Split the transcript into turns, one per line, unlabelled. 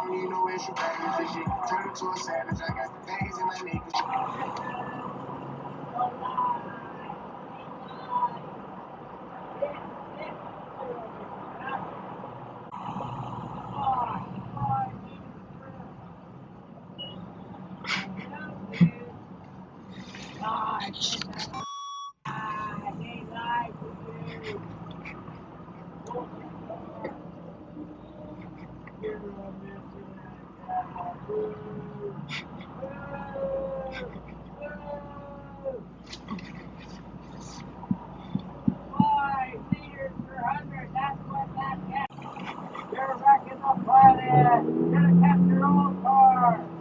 don't need no issue, baby. This shit turn into a savage. I got the things in my niggas. You're wrecking the planet! You're gonna catch your own car!